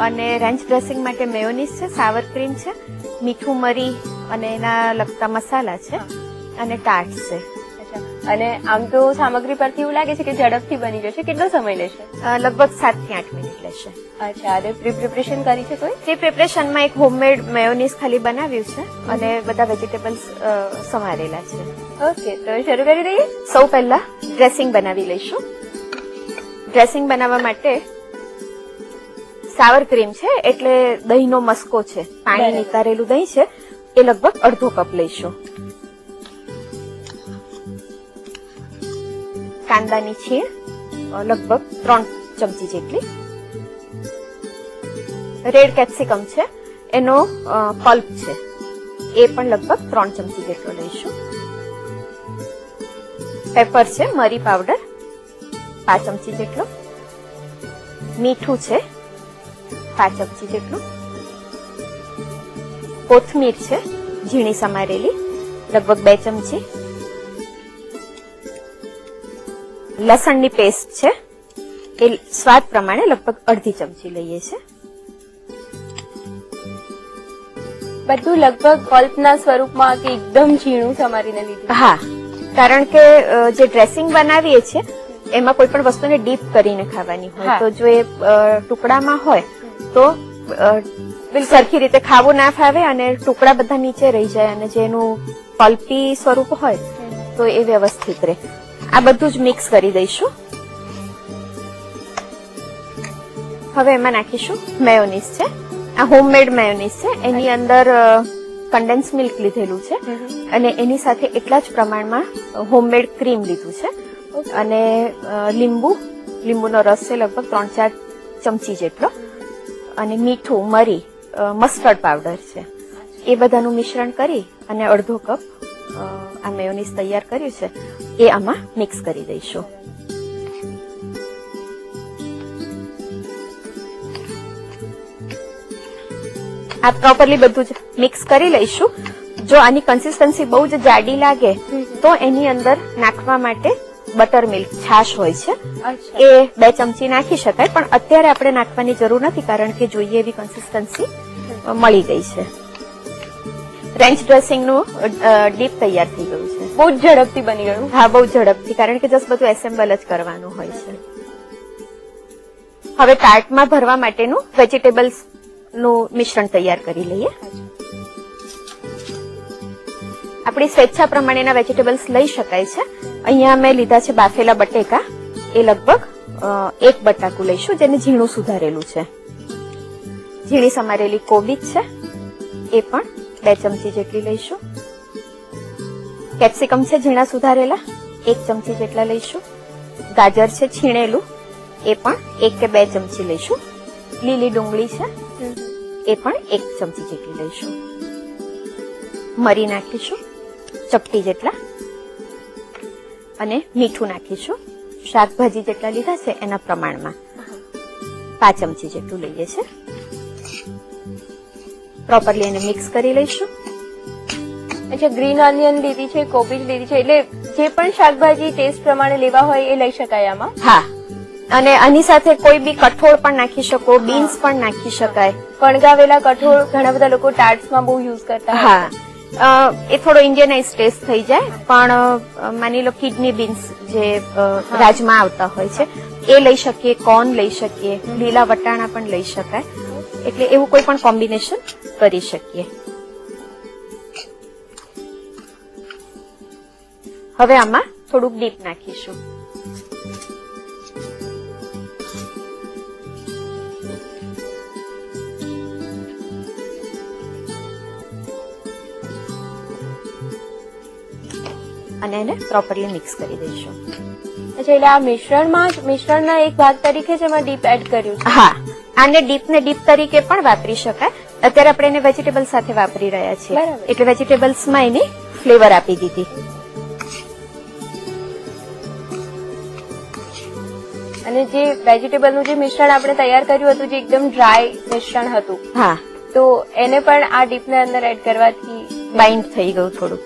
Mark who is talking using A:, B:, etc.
A: અને wrench dressing માટે mayonnaise છે, સાવર ક્રીમ છે, મીઠું મરી અને એના લગતા મસાલા છે અને ટાર્ટ છે.
B: અને આમ તો સામગ્રી પરથી એવું લાગે છે કે ઝડપથી બની જશે. કેટલો સમય લેશે?
A: લગભગ 7 થી 8 મિનિટ લેશે.
B: અચ્છા, અને પ્રિપરેશન કરી છે કોઈ?
A: તે પ્રિપરેશનમાં એક હોમમેડ મેયોનીઝ ખાલી બનાવ્યું છે અને બધા વેજીટેબલ્સ સમારેલા છે.
B: ઓકે, તો શરૂ કરી દઈએ.
A: સૌ પહેલા ડ્રેસિંગ બનાવી લઈશું. ડ્રેસિંગ બનાવવા માટે સાવર ક્રીમ છે એટલે દહીંનો મસ્કો છે, પાણી નિતારેલું દહીં છે, એ લગભગ અડધો કપ લઈશું. કાંદાની છીણ લગભગ 3 ચમચી જેટલી. રેડ કેપ્સિકમ છે એનો પલ્પ છે એ પણ લગભગ 3 ચમચી જેટલો લઈશું. પેપર છે, મરી પાવડર 5 ચમચી જેટલો. મીઠું છે 5 ચમચી જેટલું. કોથમીર છે ઝીણી સમારેલી લગભગ 2 ચમચી. લસણની પેસ્ટ છે એ સ્વાદ પ્રમાણે લગભગ અડધી ચમચી લઈએ છે.
B: બધું લગભગ પલ્પના સ્વરૂપમાં કે એકદમ ઝીણું સમારીને લીધું?
A: હા, કારણ કે જે ડ્રેસિંગ બનાવીએ છીએ એમાં કોઈ પણ વસ્તુને ડીપ કરીને ખાવાની હોય, તો જો એ ટુકડામાં હોય તો સરખી રીતે ખાવું ના ફાવે અને ટુકડા બધા નીચે રહી જાય અને જેનું પલ્પી સ્વરૂપ હોય તો એ વ્યવસ્થિત રહે. આ બધું જ મિક્સ કરી દઈશું. હવે એમાં નાખીશું મેયોનીઝ છે. આ હોમમેડ મેયોનીઝ છે. એની અંદર કન્ડેન્સ મિલ્ક લીધેલું છે અને એની સાથે એટલા જ પ્રમાણમાં હોમમેડ ક્રીમ લીધું છે અને લીંબુનો રસ છે લગભગ 3-4 ચમચી જેટલો અને મીઠું, મરી, મસ્ટર્ડ પાવડર છે. એ બધાનું મિશ્રણ કરી અને અડધો કપ આ મેયોનીઝ તૈયાર કર્યું છે એ આમાં મિક્સ કરી દઈશું. આ પ્રોપરલી બધું જ મિક્સ કરી લઈશું. જો આની કન્સિસ્ટન્સી બહુ જ જાડી લાગે તો એની અંદર નાખવા માટે બટર મિલ્ક, છાશ હોય છે, એ 2 ચમચી નાખી શકાય, પણ અત્યારે આપણે નાખવાની જરૂર નથી કારણ કે જોઈએ એવી કન્સિસ્ટન્સી મળી ગઈ છે. રેન્ચ ડ્રેસિંગ નું ડીપ તૈયાર થઈ ગયું છે.
B: બહુ જ ઝડપથી બની ગયું.
A: હા, બહુ ઝડપથી, કારણ કે જસ્ટ બધું એસેમ્બલ જ કરવાનું હોય છે. હવે ટાર્ટમાં ભરવા માટેનું વેજીટેબલ્સ નું મિશ્રણ તૈયાર કરી લઈએ. આપણી સ્વેચ્છા પ્રમાણેના વેજીટેબલ્સ લઈ શકાય છે. અહીંયા મેં લીધા છે બાફેલા બટેકા, એ લગભગ 1 બટાકું લઈશું જેને ઝીણું સુધારેલું છે. ઝીણી સમારેલી કોબીજ છે એ પણ 2 ચમચી જેટલી લઈશું. કેપ્સિકમ છે ઝીણા સુધારેલા 1 ચમચી જેટલા લઈશું. ગાજર છે છીણેલું એ પણ 1 કે 2 ચમચી લઈશું. લીલી ડુંગળી છે એ પણ 1 ચમચી જેટલી લઈશું. મરી નાખીશું ચપટી જેટલા અને મીઠું નાખીશું શાકભાજી જેટલા લીધા છે એના પ્રમાણમાં 5 ચમચી જેટલું લઈએ છે. પ્રોપરલી એને મિક્સ કરી લઈશું.
B: અચ્છા, ગ્રીન ઓનિયન લીધી છે, કોબીજ લીધી છે, એટલે જે પણ શાકભાજી ટેસ્ટ પ્રમાણે લેવા હોય એ લઈ શકાય આમાં?
A: હા, અને આની સાથે કોઈ બી કઠોળ પણ નાખી શકો, બીન્સ પણ નાખી શકાય.
B: ફણગાવેલા કઠોળ ઘણા બધા લોકો ટાર્ટ્સમાં બહુ યુઝ કરતા હોય.
A: હા, એ થોડો ઇન્ડિયનાઇઝ ટેસ્ટ થઈ જાય, પણ માની લો કિડની બીન્સ જે રાજમાં આવતા હોય છે એ લઈ શકીએ, કોર્ન લઈ શકીએ, લીલા વટાણા પણ લઈ શકાય, એટલે એવું કોઈ પણ કોમ્બિનેશન કરી શકીએ. હવે આમાં થોડુંક ડીપ નાખીશું. અને એને પ્રોપરલી મિક્સ કરી દઈશું.
B: અચ્છા, એટલે આ મિશ્રણના એક ભાગ તરીકે જ એમાં ડીપ એડ કર્યું છે?
A: હા, આને ડીપ તરીકે પણ વાપરી શકાય. અત્યારે આપણે એને વેજીટેબલ સાથે વાપરી રહ્યા છીએ એટલે વેજીટેબલ્સમાં એની ફ્લેવર આપી દીધી.
B: અને જે વેજીટેબલનું જે મિશ્રણ આપણે તૈયાર કર્યું હતું જે એકદમ ડ્રાય મિશ્રણ હતું,
A: હા,
B: તો એને પણ આ ડીપને અંદર એડ કરવાથી
A: બાઇન્ડ થઈ ગયું થોડુંક.